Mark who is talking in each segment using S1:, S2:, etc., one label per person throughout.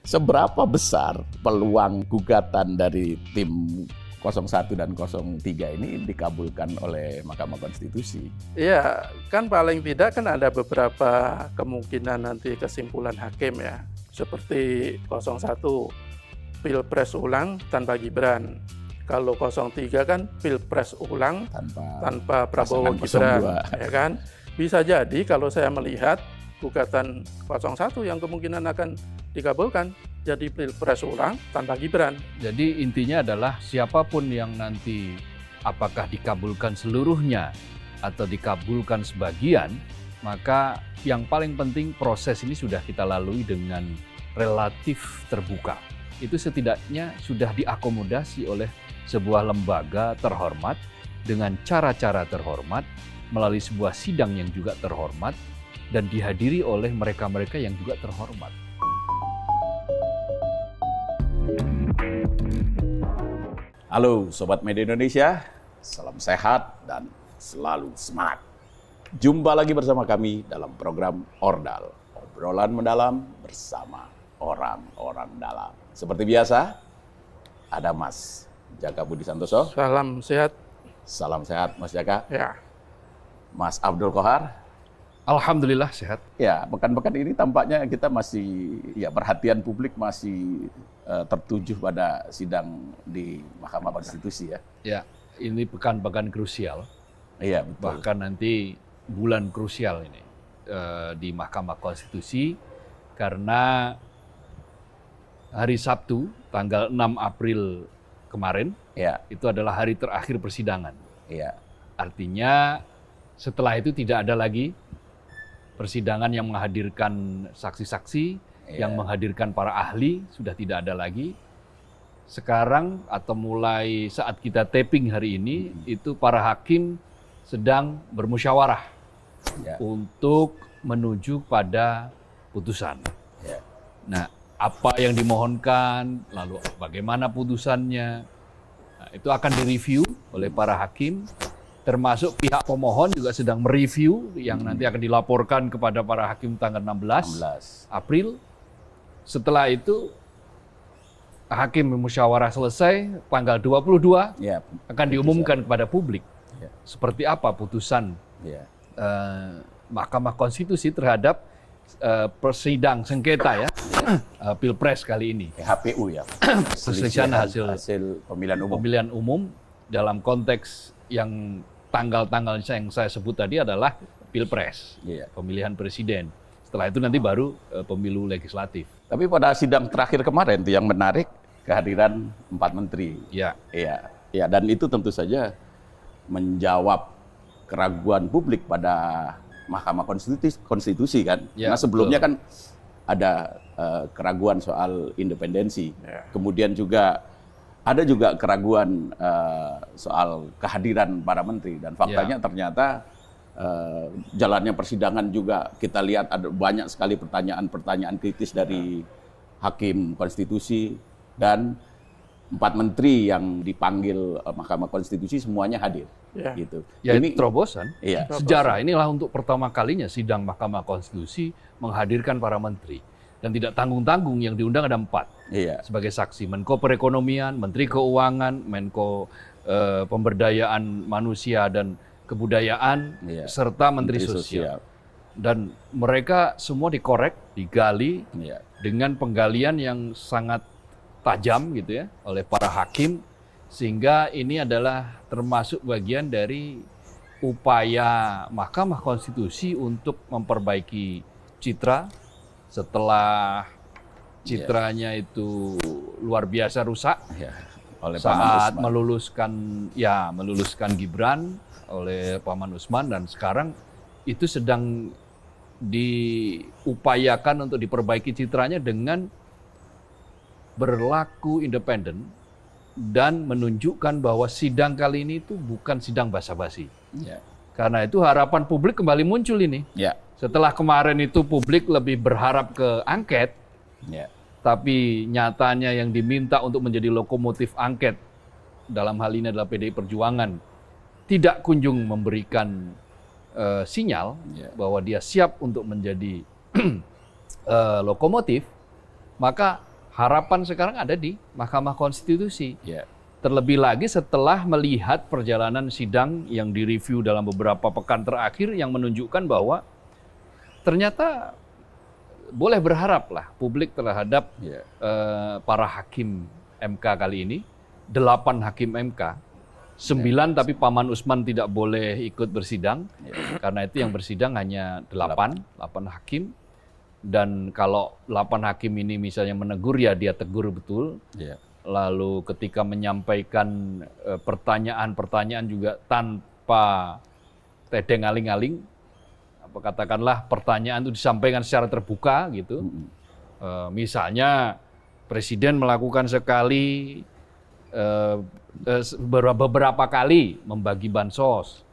S1: Seberapa besar peluang gugatan dari tim 01 dan 03 ini dikabulkan oleh Mahkamah Konstitusi?
S2: Iya, kan paling tidak kan ada beberapa kemungkinan nanti kesimpulan hakim ya. Seperti 01 Pilpres ulang tanpa Gibran. Kalau 03 kan Pilpres ulang tanpa Prabowo Gibran, ya kan? Bisa jadi kalau saya melihat gugatan 01 yang kemungkinan akan dikabulkan jadi Pilpres ulang tanpa Gibran.
S3: Jadi intinya adalah siapapun yang nanti apakah dikabulkan seluruhnya atau dikabulkan sebagian, maka yang paling penting proses ini sudah kita lalui dengan relatif terbuka. Itu setidaknya sudah diakomodasi oleh sebuah lembaga terhormat dengan cara-cara terhormat melalui sebuah sidang yang juga terhormat dan dihadiri oleh mereka-mereka yang juga terhormat.
S1: Halo Sobat Media Indonesia, salam sehat dan selalu semangat. Jumpa lagi bersama kami dalam program Ordal, obrolan mendalam bersama orang-orang dalam. Seperti biasa, ada Mas Jaka Budi Santoso.
S2: Salam sehat.
S1: Salam sehat Mas Jaka.
S2: Ya.
S1: Mas Abdul Kohar.
S3: Alhamdulillah sehat.
S1: Ya, pekan-pekan ini tampaknya kita masih, perhatian publik masih tertuju pada sidang di Mahkamah Konstitusi ya.
S3: Ya, ini pekan-pekan krusial.
S1: Iya, betul.
S3: Bahkan nanti bulan krusial ini di Mahkamah Konstitusi karena hari Sabtu tanggal 6 April kemarin itu adalah hari terakhir persidangan.
S1: Iya.
S3: Artinya setelah itu tidak ada lagi persidangan yang menghadirkan saksi-saksi, yang menghadirkan para ahli, sudah tidak ada lagi. Sekarang atau mulai saat kita taping hari ini, itu para hakim sedang bermusyawarah untuk menuju pada putusan. Nah, apa yang dimohonkan, lalu bagaimana putusannya, nah, itu akan direview oleh para hakim. Termasuk pihak pemohon juga sedang mereview yang nanti akan dilaporkan kepada para hakim tanggal 16 April. Setelah itu hakim musyawarah selesai, tanggal 22 akan diumumkan kepada publik seperti apa putusan Mahkamah Konstitusi terhadap persidang sengketa Pilpres kali ini.
S1: HPU ya.
S3: Perselisihan hasil
S1: pemilihan umum
S3: dalam konteks yang tanggal-tanggal yang saya sebut tadi adalah Pilpres, pemilihan presiden. Setelah itu nanti baru pemilu legislatif.
S1: Tapi pada sidang terakhir kemarin itu yang menarik kehadiran 4 menteri. Iya, dan itu tentu saja menjawab keraguan publik pada Mahkamah Konstitusi kan. Karena sebelumnya kan ada keraguan soal independensi. Kemudian juga ada juga keraguan soal kehadiran para menteri dan faktanya ternyata jalannya persidangan juga kita lihat ada banyak sekali pertanyaan-pertanyaan kritis dari hakim konstitusi dan 4 menteri yang dipanggil Mahkamah Konstitusi semuanya hadir. Gitu.
S3: Ya ini terobosan. Sejarah inilah untuk pertama kalinya sidang Mahkamah Konstitusi menghadirkan para menteri. Dan tidak tanggung-tanggung, yang diundang ada 4 sebagai saksi. Menko Perekonomian, Menteri Keuangan, Menko Pemberdayaan Manusia dan Kebudayaan, serta Menteri Sosial. Dan mereka semua dikorek, digali dengan penggalian yang sangat tajam gitu ya oleh para hakim, sehingga ini adalah termasuk bagian dari upaya Mahkamah Konstitusi untuk memperbaiki citra setelah citranya itu luar biasa rusak
S1: oleh
S3: saat meluluskan Gibran oleh Paman Usman, dan sekarang itu sedang diupayakan untuk diperbaiki citranya dengan berlaku independen dan menunjukkan bahwa sidang kali ini itu bukan sidang basa-basi. Karena itu harapan publik kembali muncul ini. Setelah kemarin itu publik lebih berharap ke angket, tapi nyatanya yang diminta untuk menjadi lokomotif angket dalam hal ini adalah PDI Perjuangan, tidak kunjung memberikan sinyal bahwa dia siap untuk menjadi lokomotif, maka harapan sekarang ada di Mahkamah Konstitusi.
S1: Ya.
S3: Terlebih lagi setelah melihat perjalanan sidang yang direview dalam beberapa pekan terakhir yang menunjukkan bahwa ternyata boleh berharap lah publik terhadap para hakim MK kali ini. 8 hakim MK, 9 tapi Paman Usman tidak boleh ikut bersidang, karena itu yang bersidang hanya 8 hakim. Dan kalau 8 hakim ini misalnya menegur, ya dia tegur betul. Lalu ketika menyampaikan pertanyaan-pertanyaan juga tanpa tedeng aling-aling, katakanlah pertanyaan itu disampaikan secara terbuka gitu. Misalnya Presiden melakukan sekali beberapa kali membagi bansos.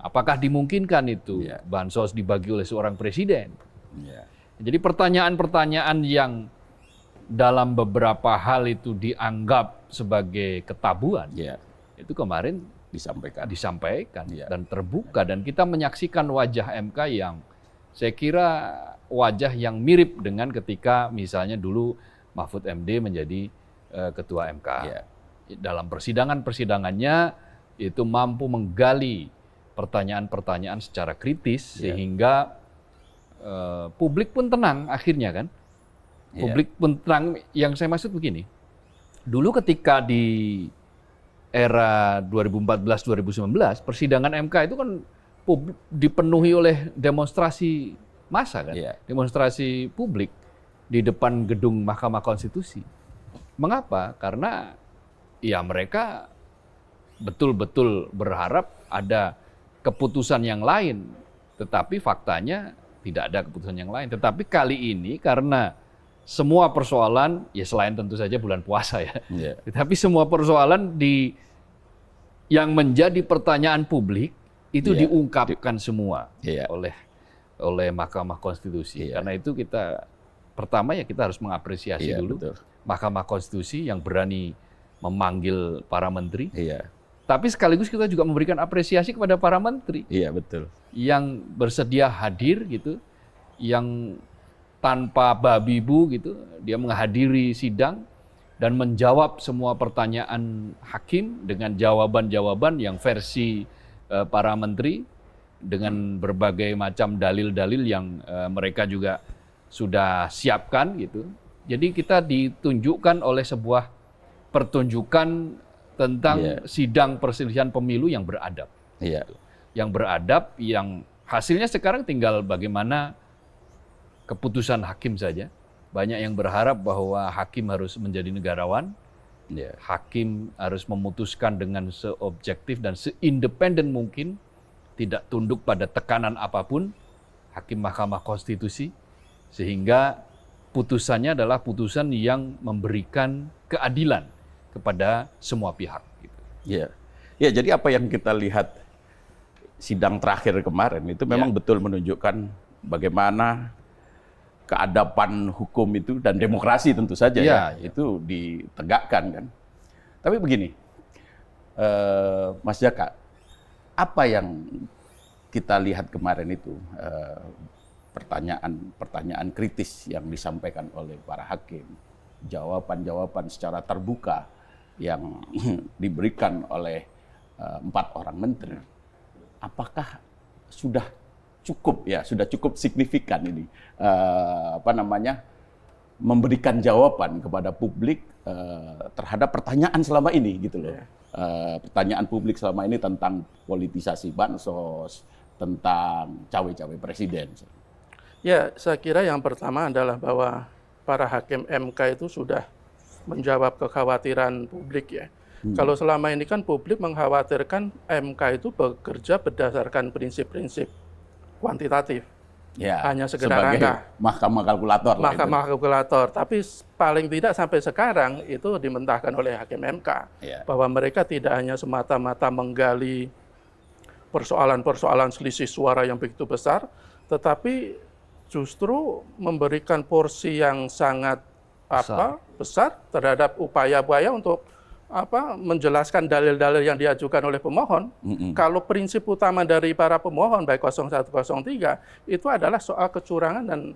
S3: Apakah dimungkinkan itu bansos dibagi oleh seorang presiden? Jadi pertanyaan-pertanyaan yang dalam beberapa hal itu dianggap sebagai ketabuan, itu kemarin disampaikan dan terbuka, dan kita menyaksikan wajah MK yang saya kira wajah yang mirip dengan ketika misalnya dulu Mahfud MD menjadi ketua MK. Dalam persidangannya itu mampu menggali pertanyaan-pertanyaan secara kritis sehingga publik pun tenang akhirnya kan. Publik pun tenang. Yang saya maksud begini, dulu ketika di era 2014-2019 persidangan MK itu kan dipenuhi oleh demonstrasi massa kan, demonstrasi publik di depan gedung Mahkamah Konstitusi. Mengapa? Karena ya mereka betul-betul berharap ada keputusan yang lain, tetapi faktanya tidak ada keputusan yang lain. Tetapi kali ini karena semua persoalan, ya selain tentu saja bulan puasa ya, tetapi semua persoalan yang menjadi pertanyaan publik itu diungkapkan semua oleh Mahkamah Konstitusi. Karena itu kita pertama ya kita harus mengapresiasi dulu Mahkamah Konstitusi yang berani memanggil para menteri. Tapi sekaligus kita juga memberikan apresiasi kepada para menteri. Yang bersedia hadir gitu, yang tanpa babi bu gitu, dia menghadiri sidang dan menjawab semua pertanyaan hakim dengan jawaban-jawaban yang versi para menteri dengan berbagai macam dalil-dalil yang mereka juga sudah siapkan gitu. Jadi kita ditunjukkan oleh sebuah pertunjukan tentang sidang perselisihan pemilu yang beradab. Yang beradab, yang hasilnya sekarang tinggal bagaimana keputusan hakim saja. Banyak yang berharap bahwa hakim harus menjadi negarawan, hakim harus memutuskan dengan seobjektif dan seindependen mungkin, tidak tunduk pada tekanan apapun, hakim Mahkamah Konstitusi, sehingga putusannya adalah putusan yang memberikan keadilan kepada semua pihak.
S1: Ya, jadi apa yang kita lihat sidang terakhir kemarin itu memang betul menunjukkan bagaimana keadaban hukum itu dan demokrasi tentu saja itu ditegakkan kan. Tapi begini, Mas Jaka, apa yang kita lihat kemarin itu pertanyaan kritis yang disampaikan oleh para hakim, jawaban-jawaban secara terbuka yang diberikan oleh 4 orang menteri, apakah sudah cukup signifikan ini memberikan jawaban kepada publik terhadap pertanyaan selama ini gitu loh. Pertanyaan publik selama ini tentang politisasi bansos, tentang cawe-cawe presiden.
S2: Ya, saya kira yang pertama adalah bahwa para hakim MK itu sudah menjawab kekhawatiran publik ya. Kalau selama ini kan publik mengkhawatirkan MK itu bekerja berdasarkan prinsip-prinsip kuantitatif, hanya sekedar angka.
S1: Mahkamah kalkulator.
S2: Mahkamah kalkulator. Tapi paling tidak sampai sekarang itu dimentahkan oleh hakim MK bahwa mereka tidak hanya semata-mata menggali persoalan-persoalan selisih suara yang begitu besar, tetapi justru memberikan porsi yang sangat besar terhadap upaya-upaya untuk menjelaskan dalil-dalil yang diajukan oleh pemohon. Kalau prinsip utama dari para pemohon baik 01, 03 itu adalah soal kecurangan dan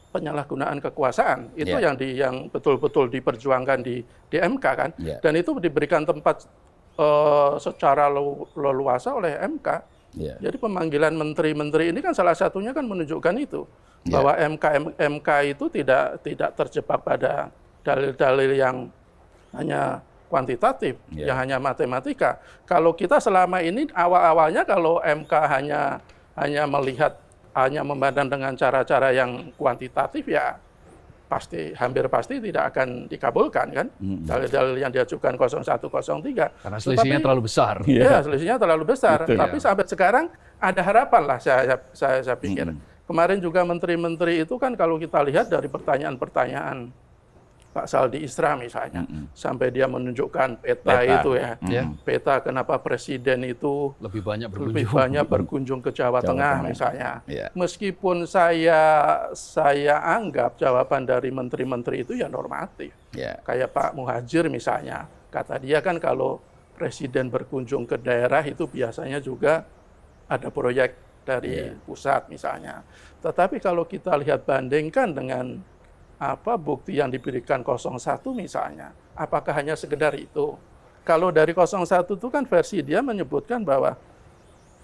S2: penyalahgunaan kekuasaan. Itu yang betul-betul diperjuangkan di MK kan. Dan itu diberikan tempat secara leluasa oleh MK. Jadi pemanggilan menteri-menteri ini kan salah satunya kan menunjukkan itu. Bahwa MK itu tidak terjebak pada dalil-dalil yang hanya kuantitatif, yang hanya matematika. Kalau kita selama ini awal-awalnya kalau MK hanya melihat, hanya memandang dengan cara-cara yang kuantitatif, ya hampir pasti tidak akan dikabulkan kan. Dalil-dalil yang diajukan 0103.
S3: Karena selisihnya terlalu besar.
S2: Ya, selisihnya terlalu besar.
S1: Betul,
S2: tapi sampai sekarang ada harapan lah saya pikir. Kemarin juga menteri-menteri itu kan kalau kita lihat dari pertanyaan-pertanyaan Pak Saldi Isra misalnya, sampai dia menunjukkan peta itu ya. Peta kenapa presiden itu
S3: lebih banyak
S2: berkunjung ke Jawa Tengah misalnya. Meskipun saya anggap jawaban dari menteri-menteri itu ya normatif. Kayak Pak Muhadjir misalnya, kata dia kan kalau presiden berkunjung ke daerah itu biasanya juga ada proyek dari pusat misalnya. Tetapi kalau kita lihat bandingkan dengan bukti yang diberikan 01 misalnya, apakah hanya sekedar itu? Kalau dari 01 itu kan versi dia menyebutkan bahwa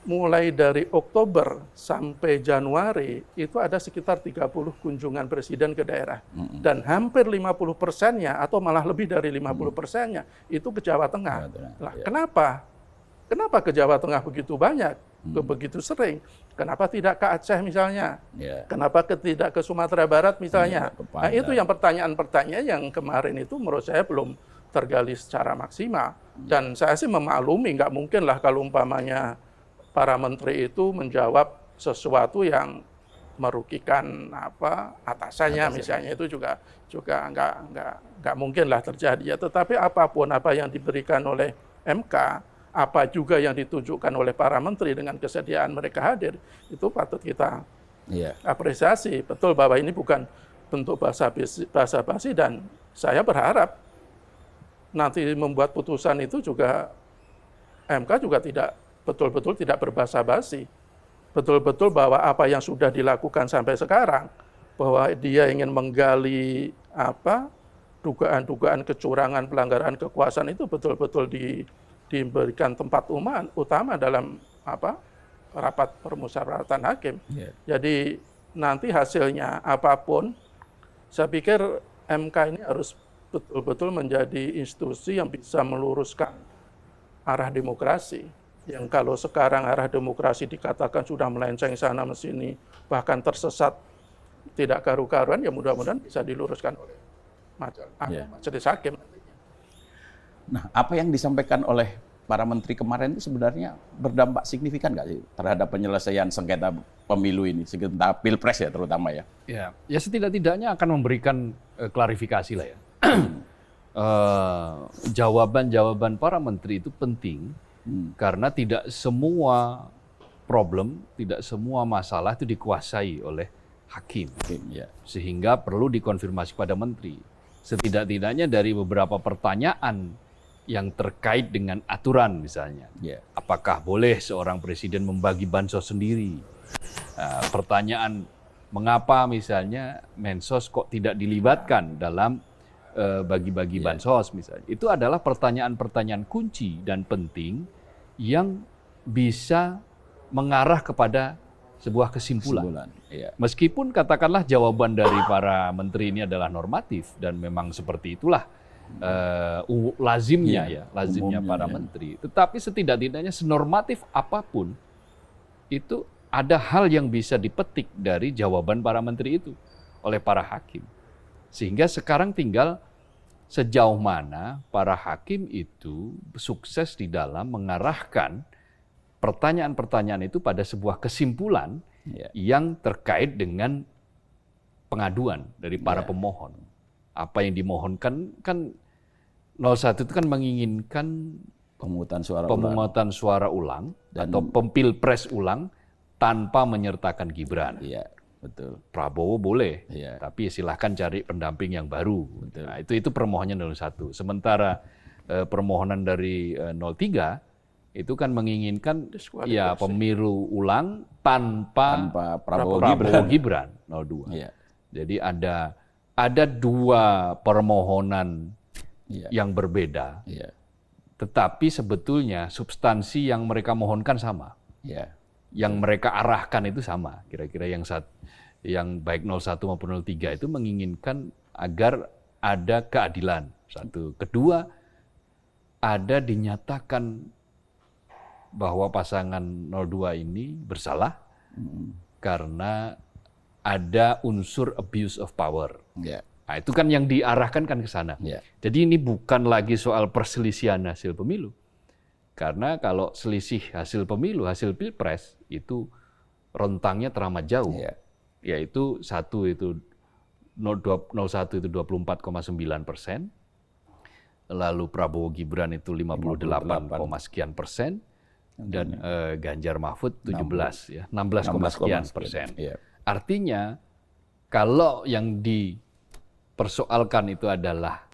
S2: mulai dari Oktober sampai Januari itu ada sekitar 30 kunjungan presiden ke daerah. Dan hampir 50%-nya atau malah lebih dari 50%-nya itu ke Jawa Tengah. Nah, kenapa ke Jawa Tengah begitu banyak, begitu sering? Kenapa tidak ke Aceh misalnya? Kenapa tidak ke Sumatera Barat misalnya? Nah, itu yang pertanyaan-pertanyaan yang kemarin itu menurut saya belum tergali secara maksimal. Dan saya sih memaklumi, nggak mungkin lah kalau umpamanya para menteri itu menjawab sesuatu yang merugikan atasannya misalnya, itu juga nggak mungkin lah terjadi. Ya, tetapi apapun yang diberikan oleh MK, apa juga yang ditunjukkan oleh para menteri dengan kesediaan mereka hadir, itu patut kita apresiasi. Betul bahwa ini bukan bentuk basa-basi, dan saya berharap nanti membuat putusan itu juga MK juga tidak betul-betul tidak berbasa-basi. Betul-betul bahwa apa yang sudah dilakukan sampai sekarang, bahwa dia ingin menggali dugaan-dugaan kecurangan, pelanggaran kekuasaan itu betul-betul diberikan tempat utama dalam rapat permusyawaratan hakim. Jadi nanti hasilnya apapun, saya pikir MK ini harus betul-betul menjadi institusi yang bisa meluruskan arah demokrasi. Yang kalau sekarang arah demokrasi dikatakan sudah melenceng sana sini, bahkan tersesat, tidak karu-karuan, ya mudah-mudahan bisa diluruskan oleh majelis hakim.
S1: Nah, apa yang disampaikan oleh para menteri kemarin itu sebenarnya berdampak signifikan nggak sih terhadap penyelesaian sengketa pemilu ini, sengketa pilpres ya terutama ya?
S3: Ya setidak-tidaknya akan memberikan klarifikasi lah ya. Jawaban-jawaban para menteri itu penting karena tidak semua problem, tidak semua masalah itu dikuasai oleh hakim. Sehingga perlu dikonfirmasi pada menteri. Setidak-tidaknya dari beberapa pertanyaan yang terkait dengan aturan misalnya. Apakah boleh seorang presiden membagi bansos sendiri? Pertanyaan mengapa misalnya Mensos kok tidak dilibatkan dalam bagi-bagi bansos misalnya. Itu adalah pertanyaan-pertanyaan kunci dan penting yang bisa mengarah kepada sebuah kesimpulan. Meskipun katakanlah jawaban dari para menteri ini adalah normatif dan memang seperti itulah lazimnya para menteri. Tetapi setidak-tidaknya senormatif apapun itu ada hal yang bisa dipetik dari jawaban para menteri itu oleh para hakim. Sehingga sekarang tinggal sejauh mana para hakim itu sukses di dalam mengarahkan pertanyaan-pertanyaan itu pada sebuah kesimpulan yang terkait dengan pengaduan dari para pemohon. Apa yang dimohonkan kan 01 itu kan menginginkan pemungutan suara ulang atau pilpres ulang tanpa menyertakan Gibran.
S1: Betul.
S3: Prabowo boleh, tapi silahkan cari pendamping yang baru. Nah, itu permohonan 01. Sementara permohonan dari 03 itu kan menginginkan pemilu ulang tanpa Prabowo Gibran 02. Jadi ada dua permohonan yang berbeda, tetapi sebetulnya substansi yang mereka mohonkan sama, yang mereka arahkan itu sama. Kira-kira yang baik 01 maupun 03 itu menginginkan agar ada keadilan. Satu, kedua, ada dinyatakan bahwa pasangan 02 ini bersalah karena ada unsur abuse of power. Nah, itu kan yang diarahkan kan ke sana. Jadi ini bukan lagi soal perselisihan hasil pemilu. Karena kalau selisih hasil pemilu, hasil pilpres itu rentangnya teramat jauh. Yaitu satu itu 01 itu 24,9%, lalu Prabowo Gibran itu 58, sekian persen, dan Ganjar Mahfud 17 ya 16, sekian persen. Artinya kalau yang dipersoalkan itu adalah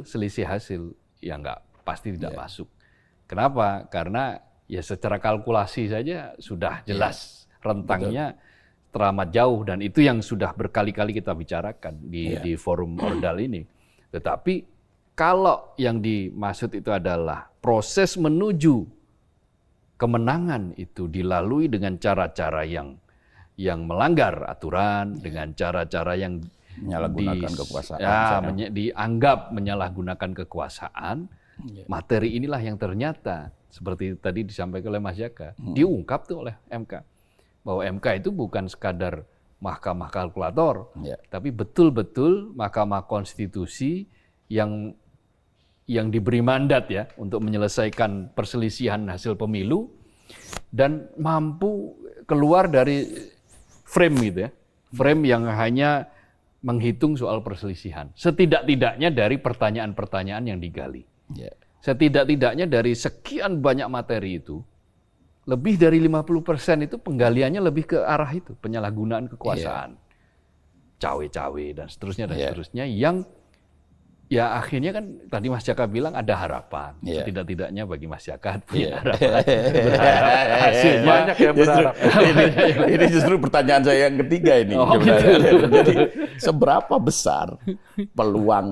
S3: selisih hasil, ya pasti tidak masuk. Kenapa? Karena ya secara kalkulasi saja sudah jelas rentangnya teramat jauh, dan itu yang sudah berkali-kali kita bicarakan di forum Ordal ini. Tetapi kalau yang dimaksud itu adalah proses menuju kemenangan itu dilalui dengan cara-cara yang melanggar aturan, dengan cara-cara yang
S1: menyalahgunakan kekuasaan,
S3: dianggap menyalahgunakan kekuasaan. Materi inilah yang ternyata seperti tadi disampaikan oleh Mas Jaka, diungkap tuh oleh MK. Bahwa MK itu bukan sekadar mahkamah kalkulator, tapi betul-betul mahkamah konstitusi yang diberi mandat ya untuk menyelesaikan perselisihan hasil pemilu dan mampu keluar dari frame gitu ya, frame yang hanya menghitung soal perselisihan. Setidak-tidaknya dari pertanyaan-pertanyaan yang digali. Setidak-tidaknya dari sekian banyak materi itu, lebih dari 50% itu penggaliannya lebih ke arah itu, penyalahgunaan kekuasaan, cawe-cawe dan seterusnya yang ya akhirnya kan tadi Mas Jaka bilang ada harapan. Setidak-tidaknya bagi Mas Jaka punya harapan. Hasilnya
S2: banyak yang berharap.
S1: Ini justru pertanyaan saya yang ketiga ini. Jadi seberapa besar peluang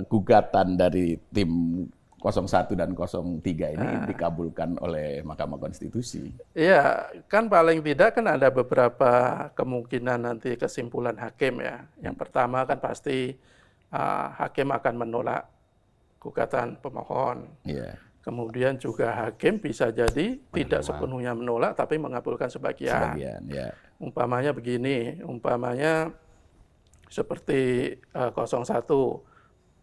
S1: gugatan dari tim 01 dan 03 ini dikabulkan oleh Mahkamah Konstitusi?
S2: Iya, kan paling tidak kan ada beberapa kemungkinan nanti kesimpulan hakim ya. Yang pertama kan pasti hakim akan menolak gugatan pemohon. Kemudian juga hakim bisa jadi tidak sepenuhnya menolak, tapi mengabulkan sebagian. Umpamanya begini, seperti 01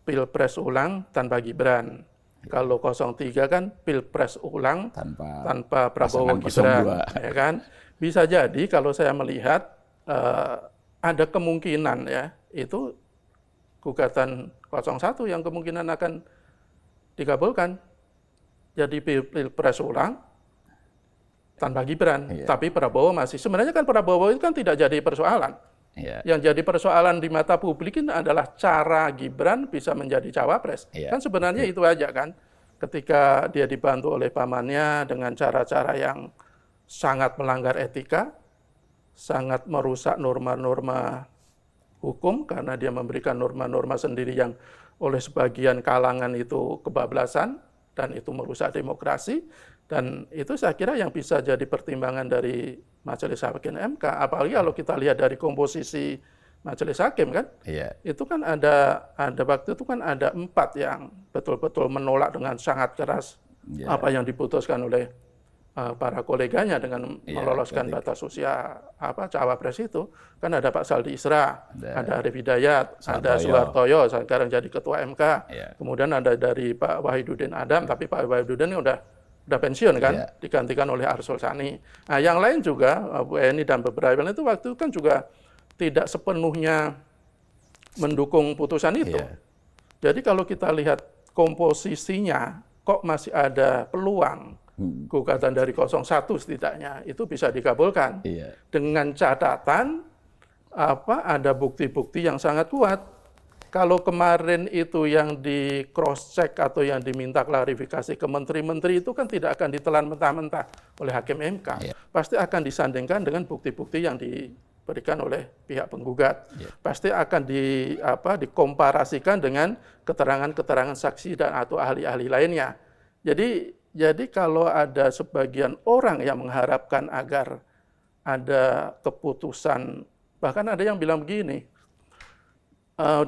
S2: Pilpres ulang tanpa Gibran. Kalau 03 kan Pilpres ulang tanpa Prabowo Gibran, ya kan? Bisa jadi kalau saya melihat ada kemungkinan ya itu gugatan 01 yang kemungkinan akan dikabulkan. Jadi Pilpres ulang tanpa Gibran, tapi Prabowo masih. Sebenarnya kan Prabowo itu kan tidak jadi persoalan. Yang jadi persoalan di mata publik ini adalah cara Gibran bisa menjadi cawapres. Kan sebenarnya itu aja kan. Ketika dia dibantu oleh pamannya dengan cara-cara yang sangat melanggar etika, sangat merusak norma-norma hukum karena dia memberikan norma-norma sendiri yang oleh sebagian kalangan itu kebablasan dan itu merusak demokrasi. Dan itu saya kira yang bisa jadi pertimbangan dari Majelis Hakim MK. Apalagi kalau kita lihat dari komposisi Majelis Hakim kan, itu kan ada waktu itu kan ada 4 yang betul-betul menolak dengan sangat keras apa yang diputuskan oleh para koleganya dengan meloloskan batas usia cawapres itu. Kan ada Pak Saldi Isra, ada Arif Hidayat, ada Suhartoyo sekarang jadi ketua MK. Kemudian ada dari Pak Wahidudin Adam, tapi Pak Wahidudin ini udah pensiun kan, digantikan oleh Arsul Sani. Nah, yang lain juga Bu Eni dan beberapa lain itu waktu itu kan juga tidak sepenuhnya mendukung putusan itu. Jadi kalau kita lihat komposisinya, kok masih ada peluang gugatan dari 01 setidaknya itu bisa dikabulkan dengan catatan ada bukti-bukti yang sangat kuat. Kalau kemarin itu yang di cross check atau yang diminta klarifikasi ke menteri-menteri itu kan tidak akan ditelan mentah-mentah oleh hakim MK. Pasti akan disandingkan dengan bukti-bukti yang diberikan oleh pihak penggugat. Pasti akan dikomparasikan dengan keterangan-keterangan saksi dan atau ahli-ahli lainnya. Jadi kalau ada sebagian orang yang mengharapkan agar ada keputusan, bahkan ada yang bilang begini,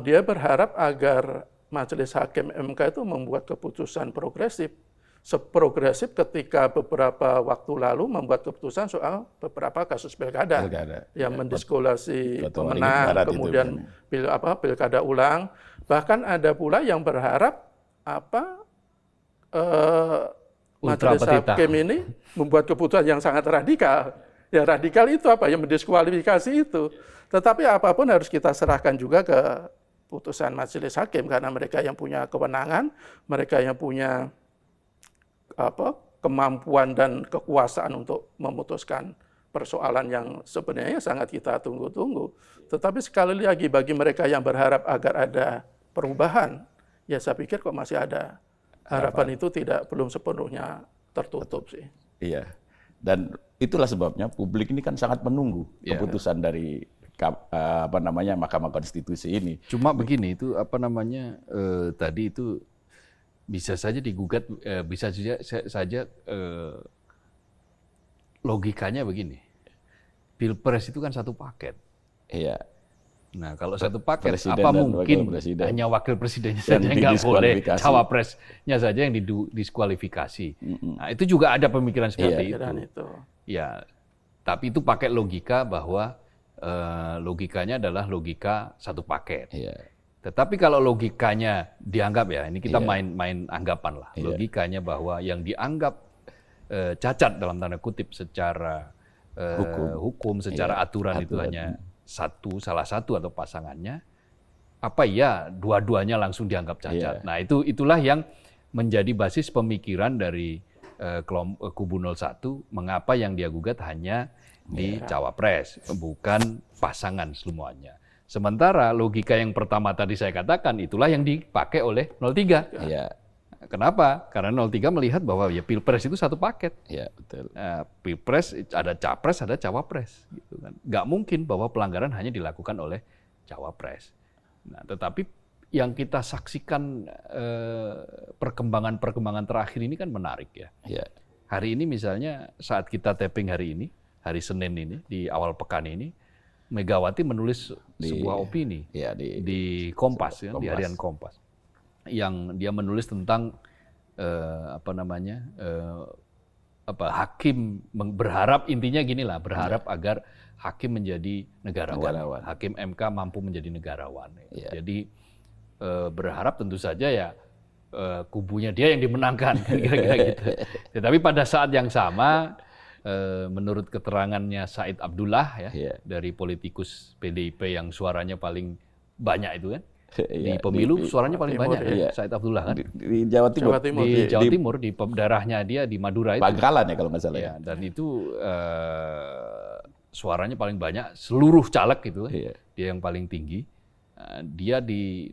S2: dia berharap agar Majelis Hakim MK itu membuat keputusan progresif. Seprogresif ketika beberapa waktu lalu membuat keputusan soal beberapa kasus pilkada yang mendiskualifikasi pemenang, kemudian pilkada ulang. Bahkan ada pula yang berharap Majelis Hakim ini membuat keputusan yang sangat radikal. Ya radikal itu apa? Yang mendiskualifikasi itu. Tetapi apapun harus kita serahkan juga ke putusan Majelis Hakim karena mereka yang punya kewenangan, mereka yang punya kemampuan dan kekuasaan untuk memutuskan persoalan yang sebenarnya sangat kita tunggu-tunggu. Tetapi sekali lagi bagi mereka yang berharap agar ada perubahan, ya saya pikir kok masih ada harapan itu belum sepenuhnya tertutup sih.
S1: Iya. Dan itulah sebabnya publik ini kan sangat menunggu keputusan dari Mahkamah Konstitusi ini.
S3: Cuma begini itu tadi itu bisa saja digugat, bisa saja logikanya begini. Pilpres itu kan satu paket.
S1: Iya.
S3: Nah kalau satu paket,
S1: Presiden
S3: apa mungkin hanya wakil presidennya saja yang nggak boleh, cawapresnya saja yang didiskualifikasi. Nah itu juga ada pemikiran seperti itu. Ya, tapi itu pakai logika bahwa logikanya adalah logika satu paket.
S1: Iya.
S3: Tetapi kalau logikanya dianggap ini kita main anggapan lah. Logikanya bahwa yang dianggap cacat dalam tanda kutip secara hukum secara aturan itu hanya salah satu atau pasangannya, dua-duanya langsung dianggap cacat. Nah itulah yang menjadi basis pemikiran dari kubu 01, mengapa yang dia gugat hanya di cawapres, bukan pasangan semuanya. Sementara logika yang pertama tadi saya katakan itulah yang dipakai oleh 03.
S1: Iya.
S3: Kenapa? Karena 03 melihat bahwa Pilpres itu satu paket.
S1: Iya, betul.
S3: Pilpres ada capres, ada cawapres, gitu kan. Nggak mungkin bahwa pelanggaran hanya dilakukan oleh cawapres. Nah, tetapi yang kita saksikan perkembangan terakhir ini kan menarik ya.
S1: Iya.
S3: Hari ini misalnya saat kita tapping hari ini, hari Senin ini di awal pekan ini, Megawati menulis sebuah opini di Kompas, di harian Kompas, yang dia menulis tentang hakim berharap, intinya gini lah, berharap agar hakim menjadi negarawan. Hakim MK mampu menjadi negarawan. Jadi berharap tentu saja kubunya dia yang dimenangkan, kira-kira gitu. Tetapi pada saat yang sama, menurut keterangannya Said Abdullah dari politikus PDIP yang suaranya paling banyak itu kan, di pemilu suaranya paling banyak Said Abdullah kan,
S1: di Jawa Timur.
S3: Di Jawa Timur, di daerahnya dia di Madura itu.
S1: Bangkalan ya kalau nggak salah.
S3: Dan itu suaranya paling banyak, seluruh caleg gitu kan, dia yang paling tinggi.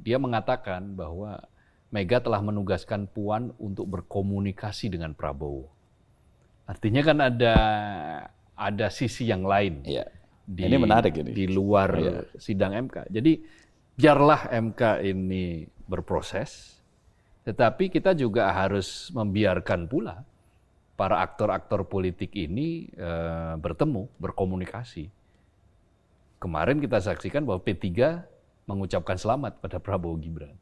S3: Dia mengatakan bahwa Mega telah menugaskan Puan untuk berkomunikasi dengan Prabowo. Artinya kan ada sisi yang lain
S1: ini menarik ini.
S3: di luar sidang MK. Jadi biarlah MK ini berproses, tetapi kita juga harus membiarkan pula para aktor-aktor politik ini bertemu, berkomunikasi. Kemarin kita saksikan bahwa P3 mengucapkan selamat pada Prabowo Gibran.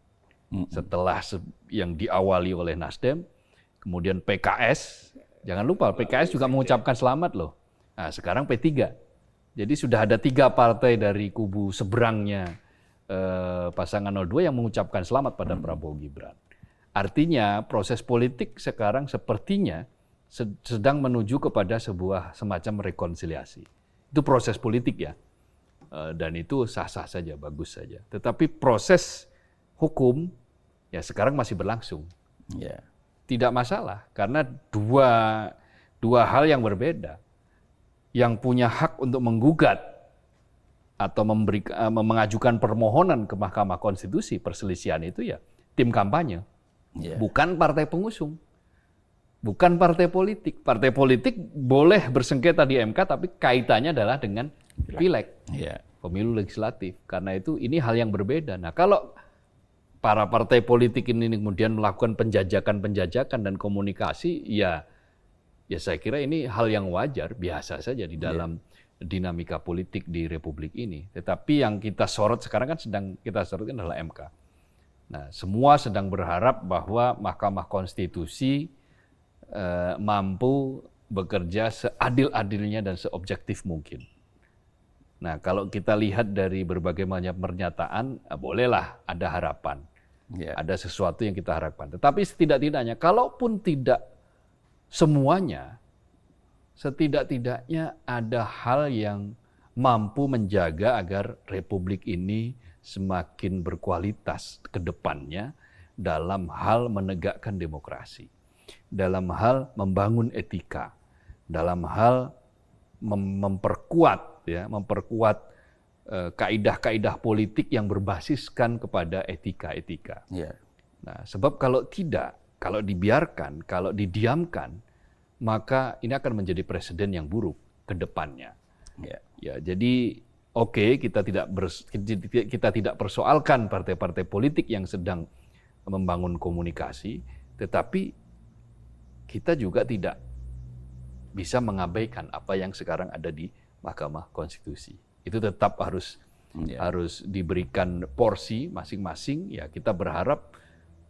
S3: Setelah yang diawali oleh Nasdem, kemudian PKS, jangan lupa PKS juga mengucapkan selamat loh. Nah sekarang P3. Jadi sudah ada 3 partai dari kubu seberangnya pasangan 02 yang mengucapkan selamat pada Prabowo Gibran. Artinya proses politik sekarang sepertinya sedang menuju kepada sebuah semacam rekonsiliasi. Itu proses politik ya. Dan itu sah-sah saja, bagus saja. Tetapi proses hukum ya sekarang masih berlangsung. Tidak masalah, karena dua hal yang berbeda. Yang punya hak untuk menggugat atau mengajukan permohonan ke Mahkamah Konstitusi perselisihan itu ya tim kampanye, bukan partai pengusung, bukan partai politik. Partai politik boleh bersengketa di MK, tapi kaitannya adalah dengan pileg, pemilu legislatif. Karena itu ini hal yang berbeda. Nah, kalau para partai politik ini kemudian melakukan penjajakan dan komunikasi, ya saya kira ini hal yang wajar, biasa saja di dalam dinamika politik di Republik ini. Tetapi yang kita sorot sekarang kan kita sorotkan adalah MK. Nah, semua sedang berharap bahwa Mahkamah Konstitusi mampu bekerja seadil-adilnya dan seobjektif mungkin. Nah, kalau kita lihat dari berbagai macam pernyataan, bolehlah ada harapan. Ada sesuatu yang kita harapkan. Tetapi setidak-tidaknya, kalaupun tidak semuanya, setidak-tidaknya ada hal yang mampu menjaga agar Republik ini semakin berkualitas ke depannya dalam hal menegakkan demokrasi, dalam hal membangun etika, dalam hal memperkuat kaidah-kaidah politik yang berbasiskan kepada etika-etika. Nah, sebab kalau dibiarkan, kalau didiamkan, maka ini akan menjadi presiden yang buruk ke depannya. Jadi kita tidak persoalkan partai-partai politik yang sedang membangun komunikasi, tetapi kita juga tidak bisa mengabaikan apa yang sekarang ada di Mahkamah Konstitusi. Itu tetap harus diberikan porsi masing-masing. Ya, kita berharap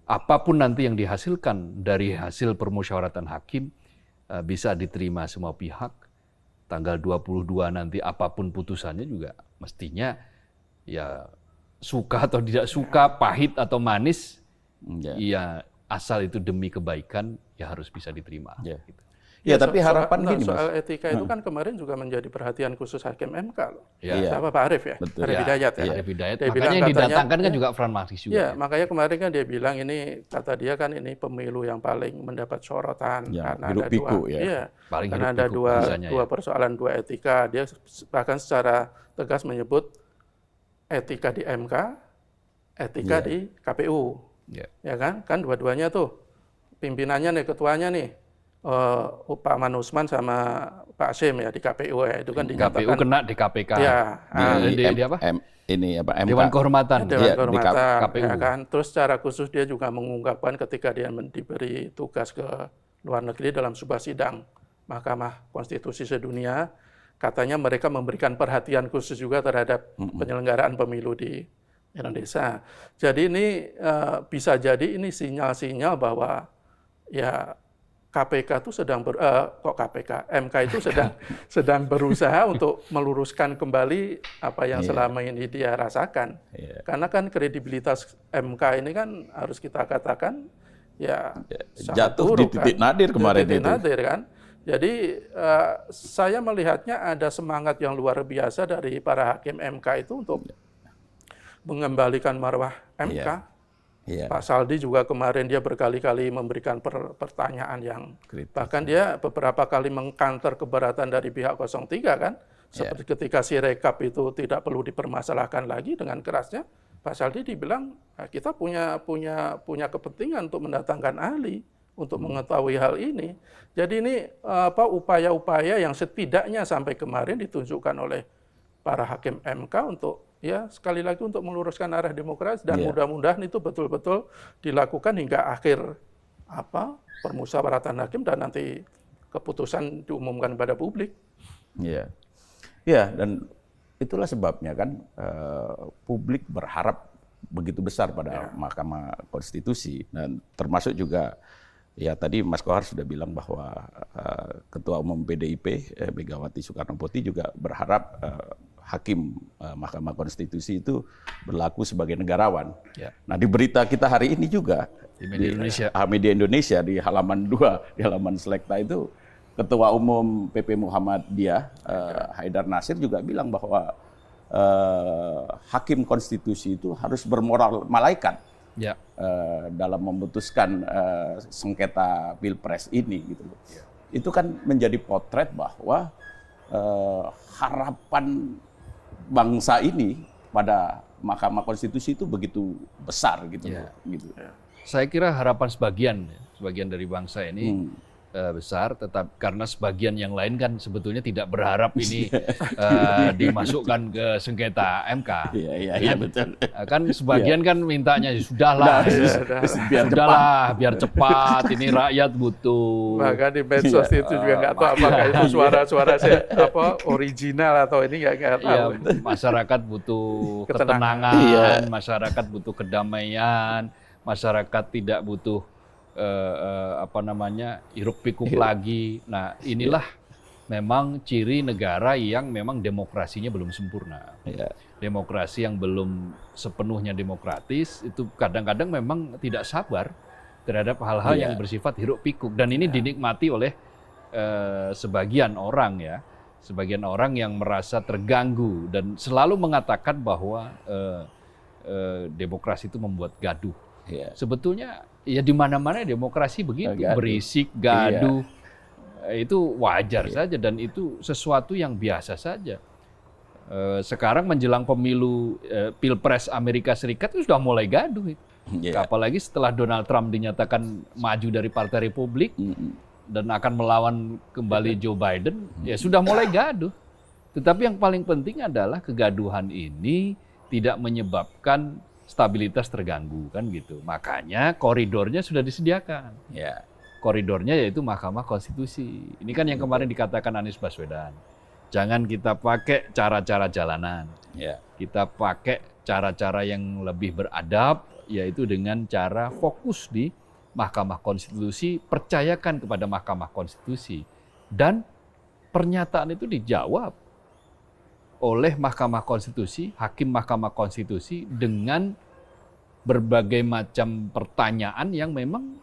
S3: apapun nanti yang dihasilkan dari hasil permusyawaratan hakim bisa diterima semua pihak. Tanggal 22 nanti apapun putusannya juga mestinya ya suka atau tidak suka, pahit atau manis, ya asal itu demi kebaikan ya harus bisa diterima. Gitu.
S2: Tapi harapan gini, soal etika itu kan kemarin juga menjadi perhatian khusus Hakim MK loh. Siapa Pak Arief ya? Arief Hidayat ya.
S3: Arief Hidayat. Makanya yang didatangkan kan juga Frans Magis juga.
S2: Iya, makanya kemarin kan dia bilang kata dia kan ini pemilu yang paling mendapat sorotan karena ada dua persoalan, dua etika. Dia bahkan secara tegas menyebut etika di MK, etika di KPU. Ya kan? Kan dua-duanya tuh pimpinannya nih, ketuanya nih. Pak Manusman sama Pak Hasim ya di KPU ya, itu kan dinyatakan
S3: KPU kena di KPK.
S2: Di
S3: apa?
S2: MK.
S3: Dewan Kehormatan.
S2: Dewan Kehormatan.
S3: KPU.
S2: Ya kan? Terus secara khusus dia juga mengungkapkan ketika dia diberi tugas ke luar negeri dalam sebuah sidang Mahkamah Konstitusi sedunia, katanya mereka memberikan perhatian khusus juga terhadap penyelenggaraan pemilu di Indonesia. Jadi ini bisa jadi ini sinyal-sinyal bahwa ya KPK itu MK itu sedang berusaha untuk meluruskan kembali apa yang selama ini dia rasakan. Karena kan kredibilitas MK ini kan harus kita katakan
S1: jatuh di titik nadir kemarin itu.
S2: Kan. Jadi saya melihatnya ada semangat yang luar biasa dari para hakim MK itu untuk mengembalikan marwah MK. Pak Saldi juga kemarin dia berkali-kali memberikan pertanyaan yang bahkan dia beberapa kali mengkanter keberatan dari pihak 03 kan, seperti ketika Sirekap itu tidak perlu dipermasalahkan lagi dengan kerasnya, Pak Saldi dibilang kita punya kepentingan untuk mendatangkan ahli untuk mengetahui hal ini. Jadi ini upaya-upaya yang setidaknya sampai kemarin ditunjukkan oleh para hakim MK untuk sekali lagi untuk meluruskan arah demokrasi dan mudah-mudahan itu betul-betul dilakukan hingga akhir permusyawaratan hakim dan nanti keputusan diumumkan pada publik.
S1: Dan itulah sebabnya kan publik berharap begitu besar pada Mahkamah Konstitusi, dan termasuk juga tadi Mas Kohar sudah bilang bahwa Ketua Umum PDIP Megawati Soekarnoputri juga berharap hakim Mahkamah Konstitusi itu berlaku sebagai negarawan. Nah, di berita kita hari ini juga di Media Indonesia di halaman 2, di halaman Selekta itu Ketua Umum PP Muhammadiyah Haidar Nasir juga bilang bahwa hakim konstitusi itu harus bermoral malaikat dalam memutuskan sengketa Pilpres ini gitu. Itu kan menjadi potret bahwa harapan bangsa ini pada Mahkamah Konstitusi itu begitu besar gitu.
S3: Saya kira harapan sebagian dari bangsa ini besar, tetap karena sebagian yang lain kan sebetulnya tidak berharap ini dimasukkan ke sengketa MK.
S1: Iya betul.
S3: Kan sebagian kan mintanya sudahlah, biar cepat. Ini rakyat butuh.
S2: Bahkan di medsos itu juga nggak tahu apakah itu suara-suara original atau ini nggak tahu.
S3: Masyarakat butuh ketenangan, masyarakat butuh kedamaian, masyarakat tidak butuh hiruk pikuk lagi. Nah, inilah memang ciri negara yang memang demokrasinya belum sempurna. Demokrasi yang belum sepenuhnya demokratis itu kadang-kadang memang tidak sabar terhadap hal-hal yang bersifat hiruk pikuk, dan ini dinikmati oleh sebagian orang ya. Sebagian orang yang merasa terganggu dan selalu mengatakan bahwa demokrasi itu membuat gaduh. Sebetulnya ya di mana-mana demokrasi begitu, berisik, gaduh, itu wajar saja dan itu sesuatu yang biasa saja. Sekarang menjelang pemilu Pilpres Amerika Serikat itu sudah mulai gaduh. Apalagi setelah Donald Trump dinyatakan maju dari Partai Republik dan akan melawan kembali Joe Biden, ya sudah mulai gaduh. Tetapi yang paling penting adalah kegaduhan ini tidak menyebabkan stabilitas terganggu, kan gitu. Makanya koridornya sudah disediakan. Koridornya yaitu Mahkamah Konstitusi. Ini kan yang kemarin dikatakan Anies Baswedan. Jangan kita pakai cara-cara jalanan. Kita pakai cara-cara yang lebih beradab, yaitu dengan cara fokus di Mahkamah Konstitusi, percayakan kepada Mahkamah Konstitusi. Dan pernyataan itu dijawab oleh Mahkamah Konstitusi, hakim Mahkamah Konstitusi dengan berbagai macam pertanyaan yang memang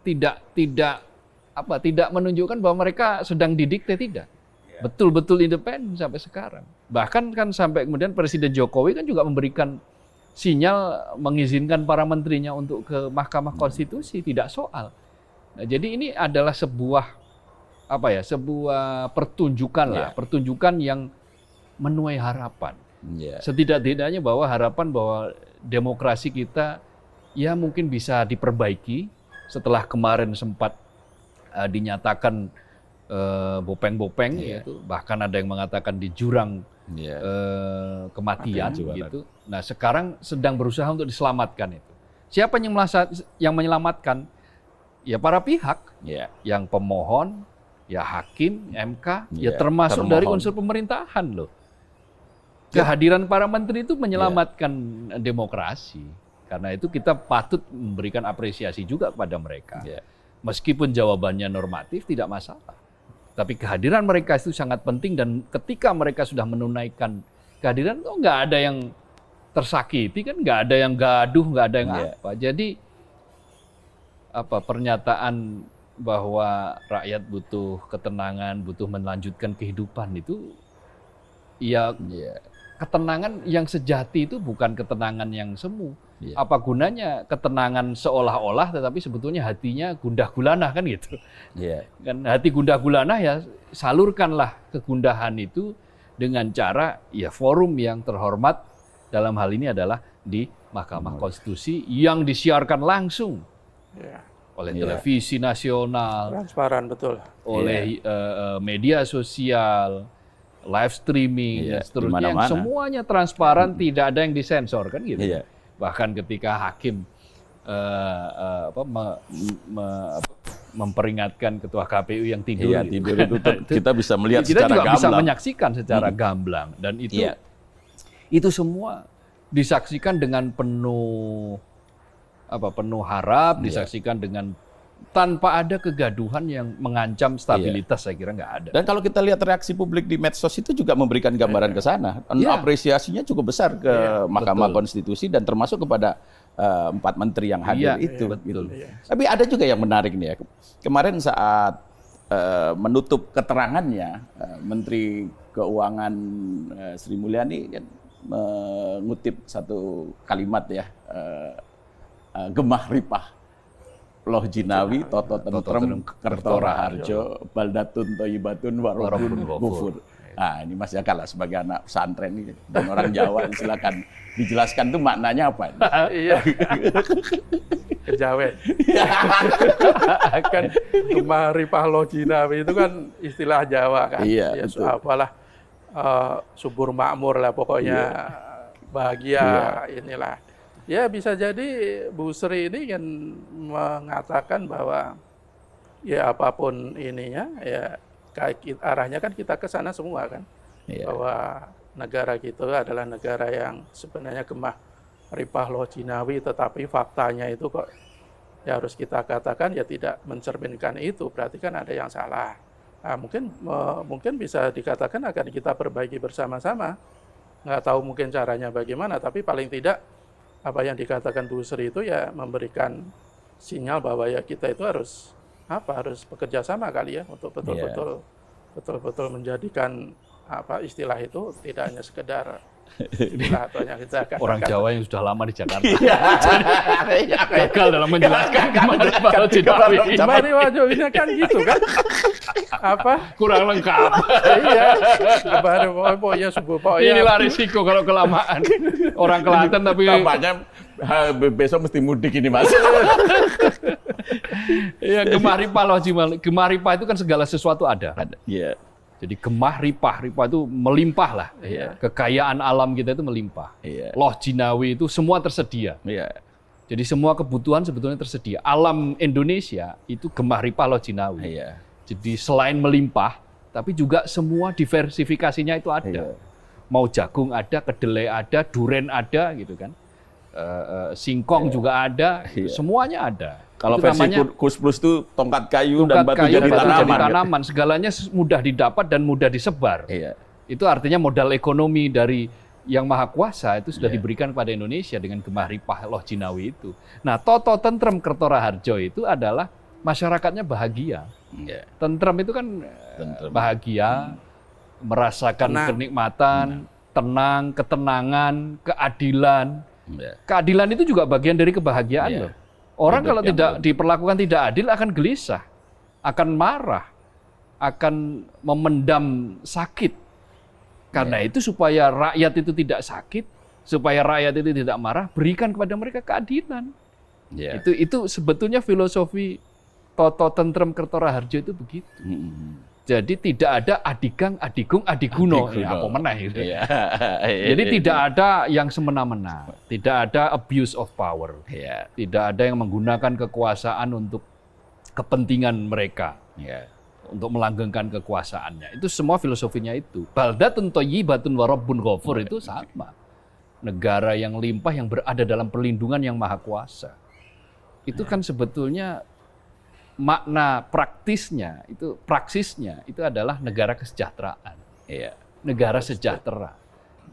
S3: tidak menunjukkan bahwa mereka sedang didikte, tidak. Betul-betul independen sampai sekarang. Bahkan kan sampai kemudian Presiden Jokowi kan juga memberikan sinyal mengizinkan para menterinya untuk ke Mahkamah Konstitusi, tidak soal. Nah, jadi ini adalah sebuah pertunjukan lah, pertunjukan yang menuai harapan. Setidak-tidaknya bahwa harapan bahwa demokrasi kita ya mungkin bisa diperbaiki setelah kemarin sempat dinyatakan bopeng-bopeng, yaitu bahkan ada yang mengatakan di jurang kematian gitu. Nah, sekarang sedang berusaha untuk diselamatkan itu. Siapa yang menyelamatkan? Ya para pihak, yang pemohon, ya hakim, MK, ya termasuk dari unsur pemerintahan loh. Kehadiran para menteri itu menyelamatkan demokrasi. Karena itu kita patut memberikan apresiasi juga kepada mereka. Meskipun jawabannya normatif, tidak masalah. Tapi kehadiran mereka itu sangat penting, dan ketika mereka sudah menunaikan kehadiran, nggak ada yang tersakiti, kan nggak ada yang gaduh, nggak ada yang apa. Jadi pernyataan bahwa rakyat butuh ketenangan, butuh melanjutkan kehidupan itu, ketenangan yang sejati itu bukan ketenangan yang semu. Apa gunanya ketenangan seolah-olah tetapi sebetulnya hatinya gundah gulanah, kan gitu. Kan hati gundah gulanah, ya salurkanlah kegundahan itu dengan cara forum yang terhormat, dalam hal ini adalah di Mahkamah Konstitusi yang disiarkan langsung oleh televisi nasional,
S2: transparan betul,
S3: oleh media sosial, live streaming, dan seterusnya, yang semuanya transparan, tidak ada yang disensor, kan gitu. Bahkan ketika hakim memperingatkan ketua KPU yang tidur,
S1: tidur itu kita bisa melihat
S3: kita
S1: secara
S3: juga
S1: gamblang.
S3: bisa menyaksikan secara gamblang, dan itu semua disaksikan dengan penuh harap, disaksikan dengan tanpa ada kegaduhan yang mengancam stabilitas. Saya kira nggak ada.
S1: Dan kalau kita lihat reaksi publik di medsos itu juga memberikan gambaran ke sana. Apresiasinya cukup besar ke Mahkamah Konstitusi dan termasuk kepada 4 menteri yang hadir itu. Betul. Gitu. Tapi ada juga yang menarik nih ya. Kemarin saat menutup keterangannya, Menteri Keuangan Sri Mulyani kan mengutip satu kalimat gemah ripah Loh Jinawi, Toto Tentrem, Kertora Harjo, Baldatun Toyibatun, Warobun Gufur. Nah, ini Mas Jaka lah sebagai anak pesantren ini dan orang Jawa, silakan dijelaskan tuh maknanya apa?
S2: kejawen. Kan Gemah Ripah Loh Jinawi itu kan istilah Jawa kan.
S1: Iya,
S2: Ya,
S1: betul.
S2: apalah subur makmur lah pokoknya, bahagia inilah. Ya bisa jadi Bu Sri ini kan mengatakan bahwa ya apapun ininya ya arahnya kan kita ke sana semua kan.
S1: Iya.
S2: Bahwa negara kita adalah negara yang sebenarnya Gemah Ripah Loh Jinawi, tetapi faktanya itu kok ya harus kita katakan ya tidak mencerminkan itu, berarti kan ada yang salah. Nah, mungkin bisa dikatakan akan kita perbaiki bersama-sama. Nggak tahu mungkin caranya bagaimana, tapi paling tidak apa yang dikatakan Bu Sri itu ya memberikan sinyal bahwa ya kita itu harus bekerja sama kali ya untuk betul-betul menjadikan istilah itu tidak hanya sekedar istilah atau hanya kita
S3: Orang Jawa yang sudah lama di Jakarta.
S1: Iya.
S3: Gagal dalam menjelaskan Gemah Ripah Loh Jinawi.
S2: Gemah Ripah Loh Jinawi kan gitu kan?
S3: Kurang lengkap.
S2: Iya. Gemah Ripah pokoknya subuh pokoknya.
S3: Inilah risiko kalau kelamaan. Orang Kelaten tapi
S1: Tampaknya besok mesti mudik ini, Mas.
S3: ya Gemah Ripah Loh Jinawi. Gemah Ripah itu kan segala sesuatu ada.
S1: Iya.
S3: Jadi Gemah Ripah itu melimpah lah.
S1: Iya.
S3: Kekayaan alam kita itu melimpah.
S1: Iya.
S3: Loh Jinawi itu semua tersedia.
S1: Iya.
S3: Jadi semua kebutuhan sebetulnya tersedia. Alam Indonesia itu Gemah Ripah Loh Jinawi.
S1: Iya.
S3: Jadi selain melimpah, tapi juga semua diversifikasinya itu ada.
S1: Iya.
S3: Mau jagung ada, kedelai ada, duren ada, gitu kan. Singkong juga ada,
S1: Iya.
S3: Semuanya ada.
S1: Kalau
S3: Itu
S1: versi
S3: namanya
S1: Kus Plus itu tongkat kayu dan batu
S3: kayu,
S1: jadi
S3: batu
S1: tanaman.
S3: tanaman. Segalanya mudah didapat dan mudah disebar.
S1: Iya.
S3: Itu artinya modal ekonomi dari Yang Maha Kuasa itu sudah diberikan kepada Indonesia dengan Gemah Ripah Loh Jinawi itu. Nah, Toto Tentrem Kertoraharjo itu adalah masyarakatnya bahagia.
S1: Iya.
S3: Tentrem itu kan bahagia, merasakan kenikmatan, tenang, ketenangan, keadilan.
S1: Iya.
S3: Keadilan itu juga bagian dari kebahagiaan
S1: Iya.
S3: loh. Orang
S1: Hidup
S3: kalau
S1: yang
S3: tidak diperlakukan tidak adil akan gelisah, akan marah, akan memendam sakit. Karena itu supaya rakyat itu tidak sakit, supaya rakyat itu tidak marah, berikan kepada mereka keadilan.
S1: Iya.
S3: Itu sebetulnya filosofi Toto Tentrem Kertoraharjo itu begitu. Jadi tidak ada adigang, adigung, adiguno. Ya, apa meneh gitu.
S1: Iya.
S3: Jadi tidak ada yang semena-mena, tidak ada abuse of power,
S1: Iya.
S3: tidak ada yang menggunakan kekuasaan untuk kepentingan mereka,
S1: Iya.
S3: untuk melanggengkan kekuasaannya. Itu semua filosofinya itu. Baldatun thayyibatun wa rabbun ghafur itu sama. Negara yang limpah yang berada dalam perlindungan Yang Maha Kuasa. Itu kan sebetulnya makna praksisnya itu adalah negara kesejahteraan.
S1: Iya.
S3: Negara sejahtera.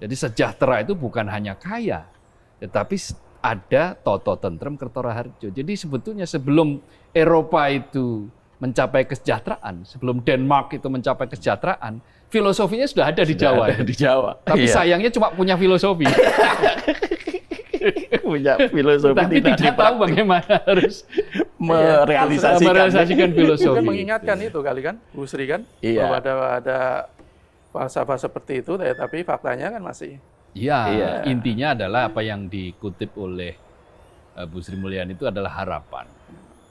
S3: Jadi sejahtera itu bukan hanya kaya, tetapi ada Toto Tentrem Kertoraharjo. Jadi sebetulnya sebelum Eropa itu mencapai kesejahteraan, sebelum Denmark itu mencapai kesejahteraan, filosofinya sudah ada di Jawa.
S1: Ada di Jawa.
S3: Tapi
S1: Iya.
S3: sayangnya cuma punya filosofi.
S1: Punya filosofi
S3: Tapi tidak tahu bagaimana harus merealisasikan filosofi.
S2: Kan mengingatkan itu kali kan, Bu Sri kan,
S1: Iya.
S2: bahwa ada falsafah seperti itu, tapi faktanya kan masih.
S3: Iya, intinya adalah apa yang dikutip oleh Bu Sri Mulyani itu adalah harapan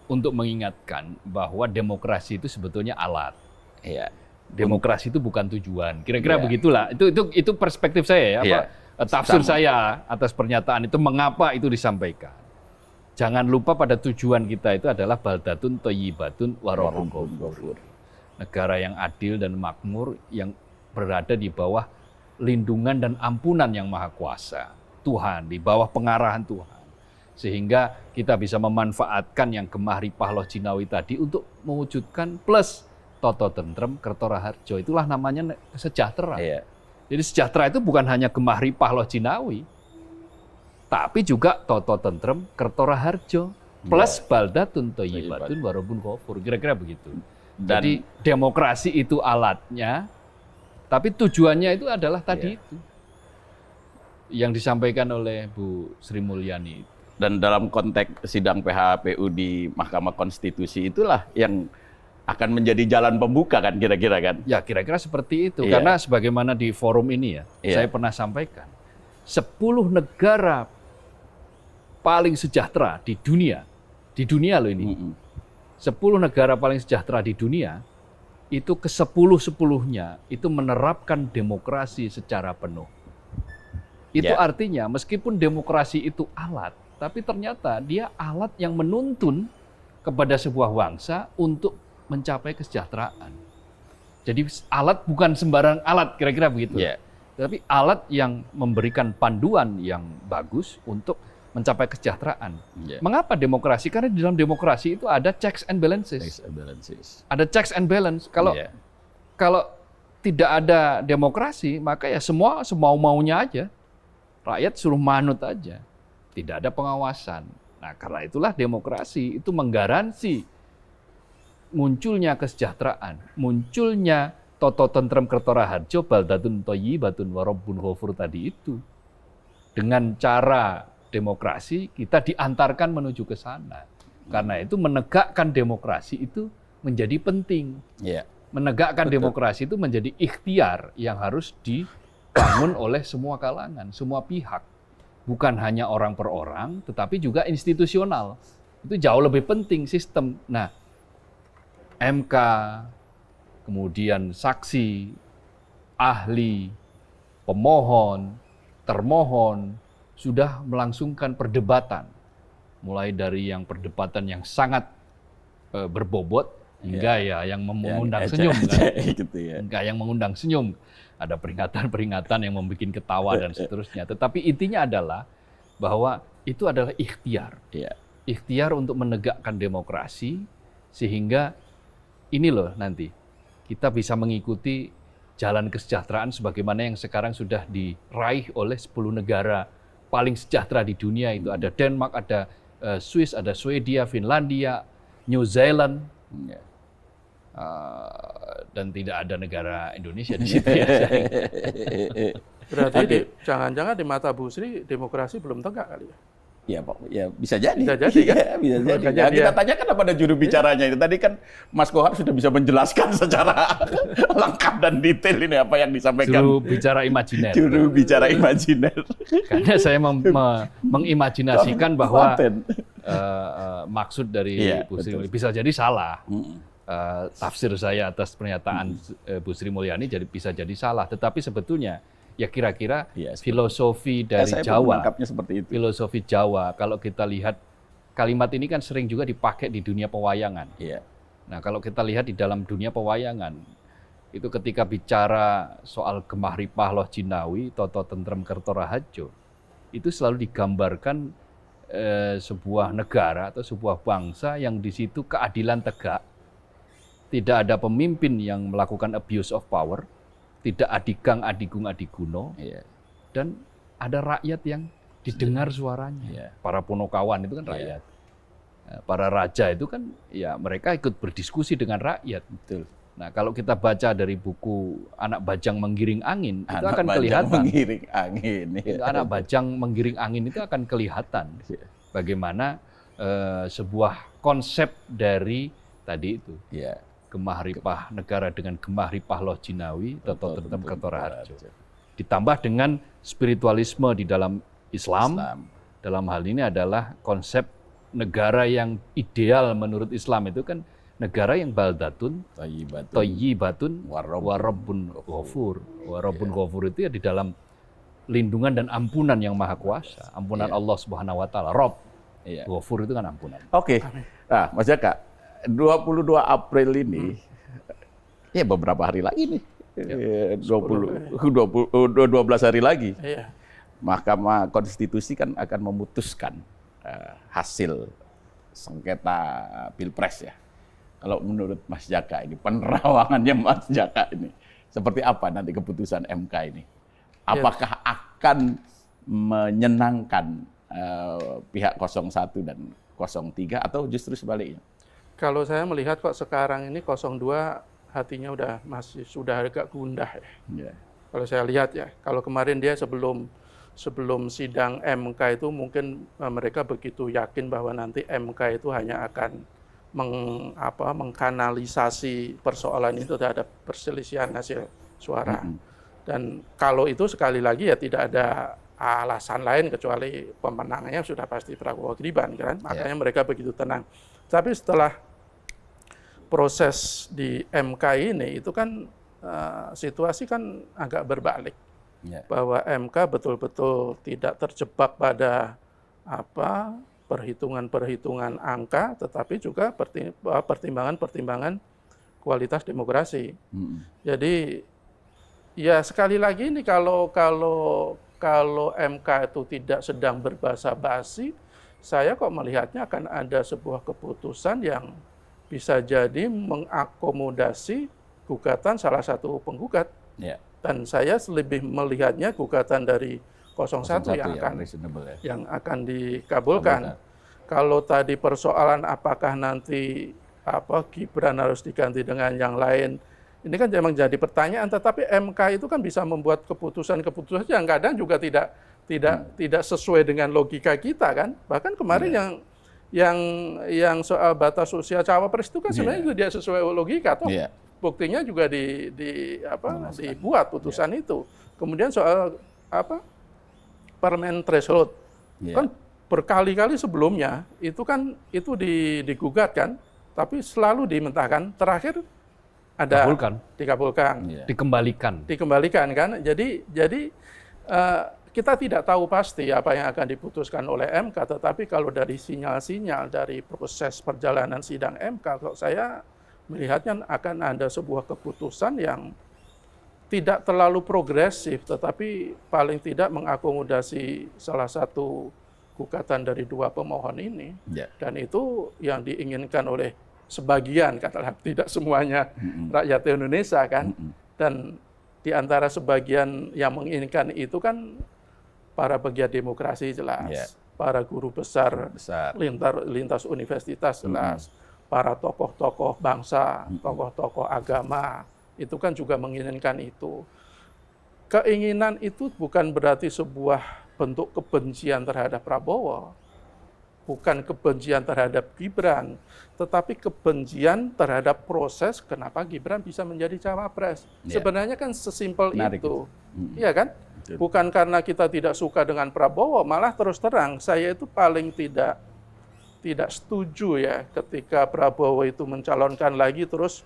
S3: untuk mengingatkan bahwa demokrasi itu sebetulnya alat.
S1: Iya.
S3: Demokrasi itu bukan tujuan. Kira-kira
S1: Iya.
S3: begitulah. Itu perspektif saya ya,
S1: Iya.
S3: tafsir
S1: Sama.
S3: saya atas pernyataan itu mengapa itu disampaikan. Jangan lupa pada tujuan kita itu adalah baldatun thayyibatun wa rabbun ghafur. Negara yang adil dan makmur yang berada di bawah lindungan dan ampunan Yang Maha Kuasa. Tuhan, di bawah pengarahan Tuhan. Sehingga kita bisa memanfaatkan yang Gemah Ripah Loh Jinawi tadi untuk mewujudkan plus Toto Tentrem Kertoraharjo. Itulah namanya sejahtera.
S1: Iya.
S3: Jadi sejahtera itu bukan hanya Gemah Ripah Loh Jinawi, tapi juga Toto Tentrem Kertoraharjo plus baldatun thayyibatun wa rabbun ghafur. Kira-kira begitu. Jadi demokrasi itu alatnya, tapi tujuannya itu adalah tadi itu yang disampaikan oleh Bu Sri Mulyani.
S1: Dan dalam konteks sidang PHPU di Mahkamah Konstitusi itulah yang akan menjadi jalan pembuka kan kira-kira kan?
S3: Ya kira-kira seperti itu.
S1: Iya.
S3: Karena sebagaimana di forum ini ya, saya pernah sampaikan, 10 negara paling sejahtera di dunia Di dunia loh ini. 10 negara paling sejahtera di dunia, itu ke-10-10-nya itu menerapkan demokrasi secara penuh. Itu artinya meskipun demokrasi itu alat, tapi ternyata dia alat yang menuntun kepada sebuah bangsa untuk mencapai kesejahteraan. Jadi alat bukan sembarang alat, kira-kira begitu. Tapi alat yang memberikan panduan yang bagus untuk mencapai kesejahteraan. Mengapa demokrasi? Karena di dalam demokrasi itu ada checks and balances. Ada checks and balance. Kalau tidak ada demokrasi, maka ya semua semau-maunya aja. Rakyat suruh manut aja. Tidak ada pengawasan. Nah, karena itulah demokrasi itu menggaransi munculnya kesejahteraan, munculnya Toto Tentrem Kertora Harjo, Baldatun Thayyibatun wa Rabbun Ghafur tadi itu. Dengan cara demokrasi, kita diantarkan menuju ke sana. Karena itu menegakkan demokrasi itu menjadi penting. Menegakkan demokrasi itu menjadi ikhtiar yang harus dibangun oleh semua kalangan, semua pihak. Bukan hanya orang per orang, tetapi juga institusional. Itu jauh lebih penting sistem. Nah, MK, kemudian saksi, ahli, pemohon, termohon, sudah melangsungkan perdebatan, mulai dari yang perdebatan yang sangat berbobot hingga yang mengundang senyum, hingga yang mengundang senyum. Ada peringatan-peringatan yang membuat ketawa dan seterusnya. Tetapi intinya adalah bahwa itu adalah ikhtiar, ikhtiar untuk menegakkan demokrasi sehingga ini loh nanti kita bisa mengikuti jalan kesejahteraan sebagaimana yang sekarang sudah diraih oleh 10 negara paling sejahtera di dunia. Itu ada Denmark, ada Swiss, ada Swedia, Finlandia, New Zealand, dan tidak ada negara Indonesia di situ ya.
S2: Berarti jangan-jangan di mata Bu Sri demokrasi belum tegak kali ya?
S1: Ya bisa jadi.
S2: Bisa jadi kan?
S1: Bisa jadi. Kita tanyakan kepada juru bicaranya itu. Tadi kan Mas Kohar sudah bisa menjelaskan secara lengkap dan detail ini apa yang disampaikan.
S3: Juru bicara imajiner.
S1: Juru bicara imajiner.
S3: Karena saya mengimajinasikan bahwa maksud dari Bu Sri bisa jadi salah. Tafsir saya atas pernyataan Bu Sri Mulyani bisa jadi salah. Tetapi sebetulnya ya kira-kira filosofi dari Jawa,
S1: seperti itu.
S3: Filosofi Jawa, kalau kita lihat kalimat ini kan sering juga dipakai di dunia pewayangan. Nah, kalau kita lihat di dalam dunia pewayangan, itu ketika bicara soal Gemah Ripah Loh Jinawi, Toto Tentrem Kertora Harjo, itu selalu digambarkan sebuah negara atau sebuah bangsa yang di situ keadilan tegak, tidak ada pemimpin yang melakukan abuse of power, tidak adigang, adigung, adiguno, dan ada rakyat yang didengar suaranya. Para Punokawan itu kan rakyat. Para raja itu kan ya mereka ikut berdiskusi dengan rakyat.
S1: Betul.
S3: Nah, kalau kita baca dari buku Anak Bajang Menggiring Angin, itu akan kelihatan.
S1: Menggiring angin.
S3: Anak Bajang Menggiring Angin itu akan kelihatan bagaimana sebuah konsep dari tadi itu. Gemah Ripah negara dengan Gemah Ripah Loh Jinawi, Toto Tentrem Kertora Harjo. Ditambah dengan spiritualisme di dalam Islam. Dalam hal ini adalah konsep negara yang ideal menurut Islam itu kan negara yang baldatun, thayyibatun, wa Rabbun Ghafur. Wa Rabbun Ghafur itu ya di dalam lindungan dan ampunan yang maha kuasa. Ampunan Allah Subhanahu wa taala. Rabb. Ghafur itu kan ampunan.
S1: Oke. Nah, Mas Jaka, 22 April ini, ya beberapa hari lagi nih, 12 hari lagi, Mahkamah Konstitusi kan akan memutuskan hasil sengketa Pilpres ya. Kalau menurut Mas Jaka ini, penerawangannya Mas Jaka ini, seperti apa nanti keputusan MK ini? Apakah akan menyenangkan pihak 01 dan 03 atau justru sebaliknya?
S2: Kalau saya melihat kok sekarang ini 02 hatinya sudah agak gundah ya. Kalau saya lihat ya, kalau kemarin dia sebelum sidang MK itu mungkin mereka begitu yakin bahwa nanti MK itu hanya akan mengkanalisasi persoalan itu terhadap perselisihan hasil suara. Dan kalau itu sekali lagi ya tidak ada alasan lain kecuali pemenangnya sudah pasti Prabowo Gibran kan, makanya mereka begitu tenang. Tapi setelah proses di MK ini itu kan situasi kan agak berbalik, bahwa MK betul-betul tidak terjebak pada perhitungan-perhitungan angka, tetapi juga pertimbangan-pertimbangan kualitas demokrasi. Jadi ya sekali lagi ini kalau MK itu tidak sedang berbasa-basi, saya kok melihatnya akan ada sebuah keputusan yang bisa jadi mengakomodasi gugatan salah satu penggugat. Dan saya lebih melihatnya gugatan dari 01 yang akan dikabulkan. Kalau tadi persoalan apakah nanti Gibran harus diganti dengan yang lain, ini kan memang jadi pertanyaan, tetapi MK itu kan bisa membuat keputusan-keputusan yang kadang juga tidak sesuai dengan logika kita kan. Bahkan kemarin yang soal batas usia cawapres itu kan sebenarnya itu dia sesuai logika toh. Buktinya juga dibuat putusan itu. Kemudian soal parliamentary threshold kan berkali-kali sebelumnya itu digugat kan, tapi selalu dimentahkan, terakhir ada dikabulkan, dikembalikan kan. Jadi kita tidak tahu pasti apa yang akan diputuskan oleh MK, tetapi kalau dari sinyal-sinyal dari proses perjalanan sidang MK, kalau saya melihatnya akan ada sebuah keputusan yang tidak terlalu progresif, tetapi paling tidak mengakomodasi salah satu gugatan dari dua pemohon ini. Dan itu yang diinginkan oleh sebagian, katakanlah tidak semuanya rakyat Indonesia kan. Dan di antara sebagian yang menginginkan itu kan para pegiat demokrasi jelas, para guru besar lintas universitas jelas, para tokoh-tokoh bangsa, tokoh-tokoh agama, itu kan juga menginginkan itu. Keinginan itu bukan berarti sebuah bentuk kebencian terhadap Prabowo, bukan kebencian terhadap Gibran, tetapi kebencian terhadap proses kenapa Gibran bisa menjadi cawapres. Sebenarnya kan sesimpel itu. Iya kan? Bukan karena kita tidak suka dengan Prabowo, malah terus terang saya itu paling tidak setuju ya ketika Prabowo itu mencalonkan lagi terus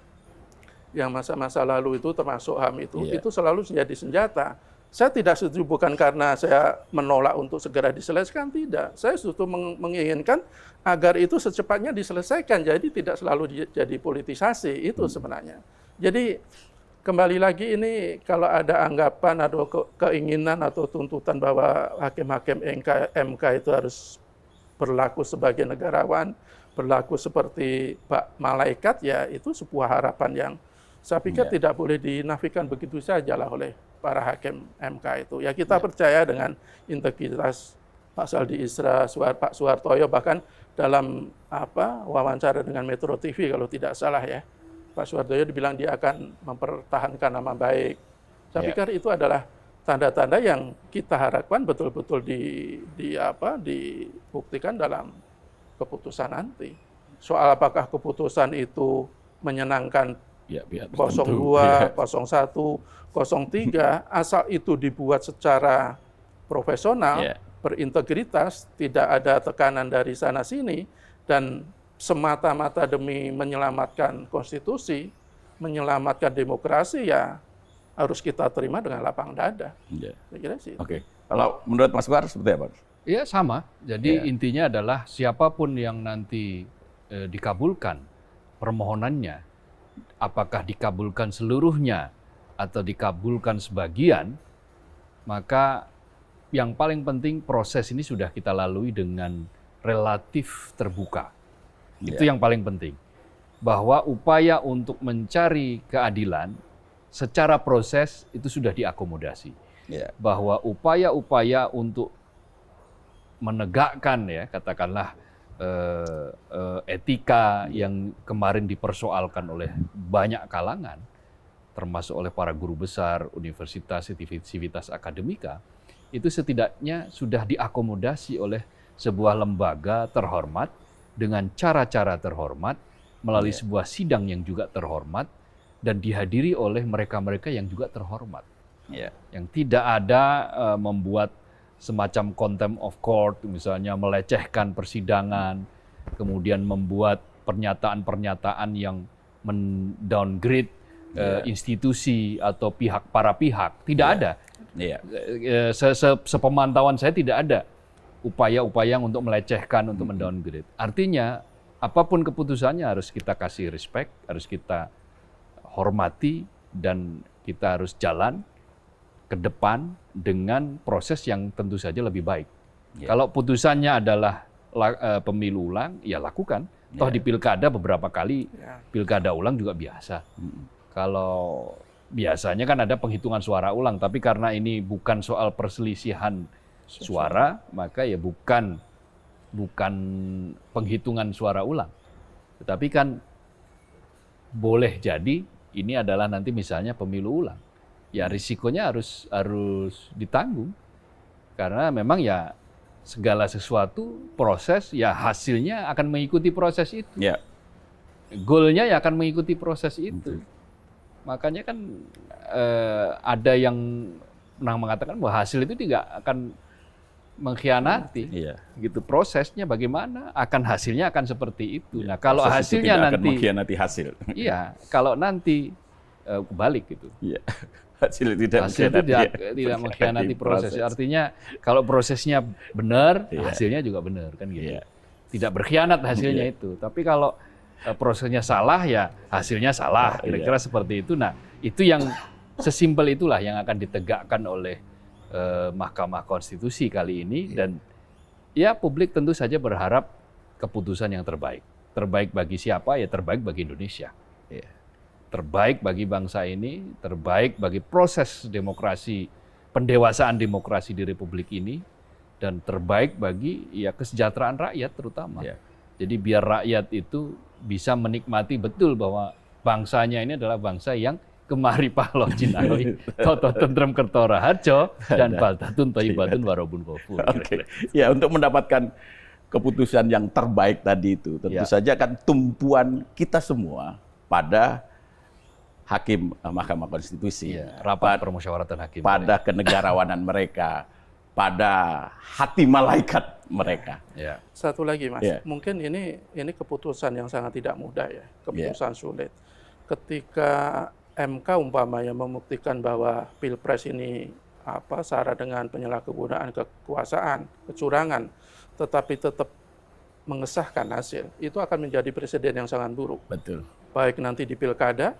S2: yang masa-masa lalu itu termasuk HAM itu selalu jadi senjata. Saya tidak setuju bukan karena saya menolak untuk segera diselesaikan, tidak. Saya justru menginginkan agar itu secepatnya diselesaikan, jadi tidak selalu jadi politisasi, itu sebenarnya. Jadi kembali lagi ini kalau ada anggapan atau keinginan atau tuntutan bahwa hakim-hakim MK itu harus berlaku sebagai negarawan, berlaku seperti malaikat, ya itu sebuah harapan yang saya pikir tidak boleh dinafikan begitu saja lah oleh para hakim MK itu. Ya kita percaya dengan integritas Pak Saldi Isra, Pak Suhartoyo, bahkan dalam wawancara dengan Metro TV kalau tidak salah ya, Pak Suhartoyo dibilang dia akan mempertahankan nama baik. Saya pikir itu adalah tanda-tanda yang kita harapkan betul-betul dibuktikan dalam keputusan nanti. Soal apakah keputusan itu menyenangkan 02, 01, 03, asal itu dibuat secara profesional, berintegritas, tidak ada tekanan dari sana-sini, dan semata-mata demi menyelamatkan konstitusi, menyelamatkan demokrasi, ya harus kita terima dengan lapang dada. Saya kira sih.
S1: Oke. Kalau menurut Mas Bar seperti apa?
S3: Iya sama. Jadi intinya adalah siapapun yang nanti dikabulkan permohonannya, apakah dikabulkan seluruhnya atau dikabulkan sebagian, maka yang paling penting proses ini sudah kita lalui dengan relatif terbuka. Itu yang paling penting. Bahwa upaya untuk mencari keadilan secara proses itu sudah diakomodasi. Bahwa upaya-upaya untuk menegakkan katakanlah etika yang kemarin dipersoalkan oleh banyak kalangan, termasuk oleh para guru besar, universitas, sivitas akademika, itu setidaknya sudah diakomodasi oleh sebuah lembaga terhormat dengan cara-cara terhormat, melalui sebuah sidang yang juga terhormat, dan dihadiri oleh mereka-mereka yang juga terhormat. Yang tidak ada membuat semacam contempt of court, misalnya melecehkan persidangan, kemudian membuat pernyataan-pernyataan yang mendowngrade institusi atau para pihak. Tidak ada. Sepemantauan saya tidak ada upaya-upaya untuk melecehkan, untuk mendowngrade. Artinya apapun keputusannya harus kita kasih respect, harus kita hormati, dan kita harus jalan ke depan dengan proses yang tentu saja lebih baik. Kalau putusannya adalah pemilu ulang, ya lakukan. Toh di pilkada beberapa kali pilkada ulang juga biasa. Kalau biasanya kan ada penghitungan suara ulang, tapi karena ini bukan soal perselisihan suara, maka ya bukan penghitungan suara ulang. Tetapi kan boleh jadi ini adalah nanti misalnya pemilu ulang. Ya risikonya harus ditanggung. Karena memang ya segala sesuatu proses, ya hasilnya akan mengikuti proses itu. Goalnya ya akan mengikuti proses itu. Makanya kan ada yang pernah mengatakan bahwa hasil itu tidak akan mengkhianati. Gitu prosesnya bagaimana, hasilnya akan seperti itu. Nah, kalau hasilnya nanti
S1: akan mengkhianati hasil.
S3: Iya, kalau nanti balik gitu.
S1: Hasil itu
S3: tidak mengkhianati proses. Artinya kalau prosesnya benar, hasilnya juga benar kan gitu. Tidak berkhianat hasilnya itu. Tapi kalau prosesnya salah, ya hasilnya salah. Kira-kira seperti itu. Nah, itu yang sesimpel itulah yang akan ditegakkan oleh Mahkamah Konstitusi kali ini. Dan ya publik tentu saja berharap keputusan yang terbaik. Terbaik bagi siapa? Ya terbaik bagi Indonesia. Terbaik bagi bangsa ini, terbaik bagi proses demokrasi, pendewasaan demokrasi di Republik ini, dan terbaik bagi ya kesejahteraan rakyat terutama. Jadi biar rakyat itu bisa menikmati betul bahwa bangsanya ini adalah bangsa yang kemari pahlo jinawi, toto tentrem kertora harjo, dan baldatun thayyibatun warobun ghafur.
S1: Ya, untuk mendapatkan keputusan yang terbaik tadi itu, tentu saja kan tumpuan kita semua pada hakim Mahkamah Konstitusi,
S3: rapat permusyawaratan hakim,
S1: pada kenegarawanan mereka, pada hati malaikat mereka.
S2: Satu lagi Mas, mungkin ini keputusan yang sangat tidak mudah ya, keputusan sulit. Ketika MK umpamanya membuktikan bahwa Pilpres ini syarat dengan penyalahgunaan kekuasaan, kecurangan, tetapi tetap mengesahkan hasil, itu akan menjadi presiden yang sangat buruk.
S1: Betul.
S2: Baik nanti di pilkada,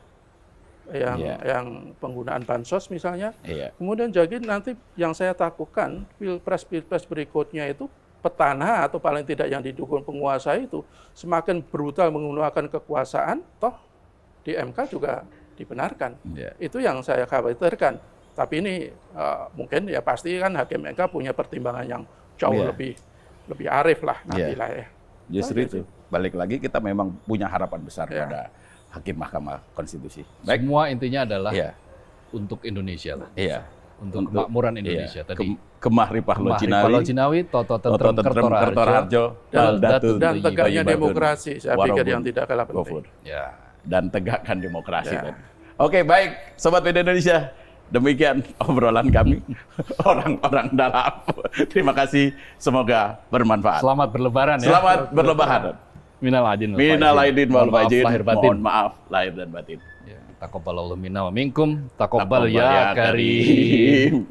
S2: yang penggunaan bansos misalnya, kemudian jadi nanti yang saya takutkan pilpres berikutnya itu petahana atau paling tidak yang didukung penguasa itu semakin brutal menggunakan kekuasaan, toh di MK juga dibenarkan. Itu yang saya khawatirkan. Tapi ini mungkin ya pasti kan hakim MK punya pertimbangan yang jauh lebih arif lah nantilah ya.
S1: Justru itu balik lagi kita memang punya harapan besar pada hakim Mahkamah Konstitusi.
S3: Baik. Semua intinya adalah untuk Indonesia lah. Untuk kemakmuran Indonesia tadi.
S1: Kemah ripah
S3: Jinawi, toto tentrem kertora harjo,
S2: dan tegaknya demokrasi. Saya pikir yang tidak kalah penting.
S1: Dan tegakkan demokrasi. Oke, baik, Sobat Media Indonesia. Demikian obrolan kami, orang-orang dalam. Terima kasih, semoga bermanfaat.
S3: Selamat berlebaran ya.
S1: Selamat berlebaran.
S3: Minal aidin
S1: wal faizin. Mohon maaf lahir dan batin.
S3: Taqabbalallahu minna wa minkum. Taqabbal ya karim.